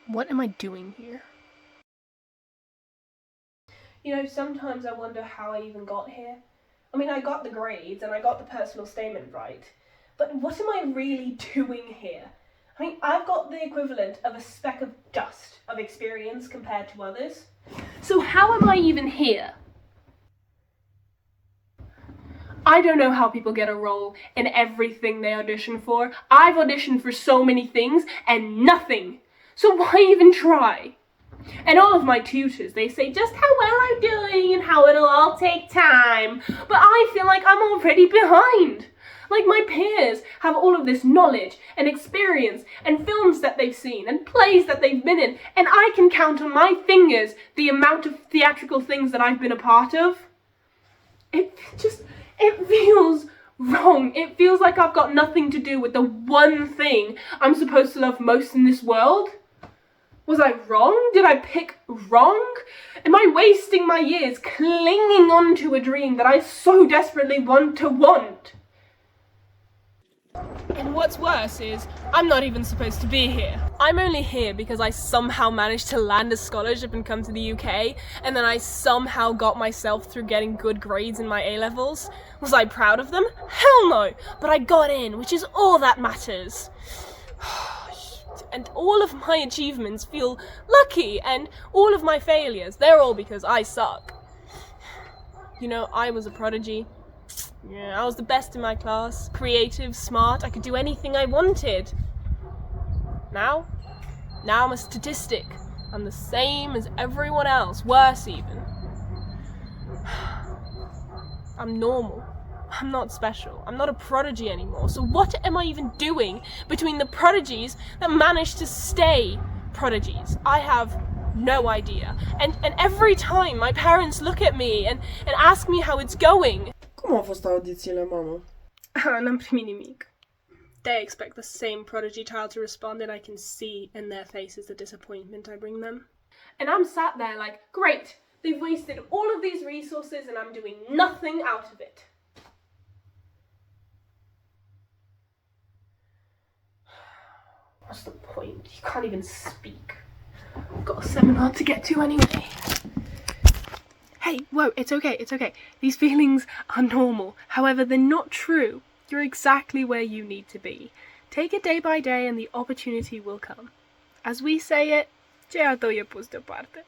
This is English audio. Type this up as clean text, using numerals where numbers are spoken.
What am I doing here? You know, sometimes I wonder how I even got here. I mean, I got the grades and I got the personal statement right, but what am I really doing here? I mean, I've got the equivalent of a speck of dust of experience compared to others. So how am I even here? I don't know how people get a role in everything they audition for. I've auditioned for so many things and nothing. So why even try? And all of my tutors, they say just how well I'm doing and how it'll all take time. But I feel like I'm already behind. Like my peers have all of this knowledge and experience and films that they've seen and plays that they've been in, and I can count on my fingers the amount of theatrical things that I've been a part of. It feels wrong. It feels like I've got nothing to do with the one thing I'm supposed to love most in this world. Was I wrong? Did I pick wrong? Am I wasting my years clinging on to a dream that I so desperately want? And what's worse is, I'm not even supposed to be here. I'm only here because I somehow managed to land a scholarship and come to the UK, and then I somehow got myself through getting good grades in my A-levels. Was I proud of them? Hell no! But I got in, which is all that matters. And all of my achievements feel lucky, and all of my failures, they're all because I suck. You know, I was a prodigy. Yeah, I was the best in my class, creative, smart, I could do anything I wanted. Now I'm a statistic. I'm the same as everyone else, worse even. I'm normal. I'm not special. I'm not a prodigy anymore. So what am I even doing between the prodigies that managed to stay prodigies? I have no idea. And every time my parents look at me and ask me how it's going. Cum au fost audițiile, mamă? N-am primit nimic. They expect the same prodigy child to respond, and I can see in their faces the disappointment I bring them. And I'm sat there like, great, they've wasted all of these resources and I'm doing nothing out of it. What's the point? You can't even speak. I've got a seminar to get to anyway. Hey, whoa, it's okay. These feelings are normal. However, they're not true. You're exactly where you need to be. Take it day by day and the opportunity will come. As we say it, cealaltă e pus deoparte.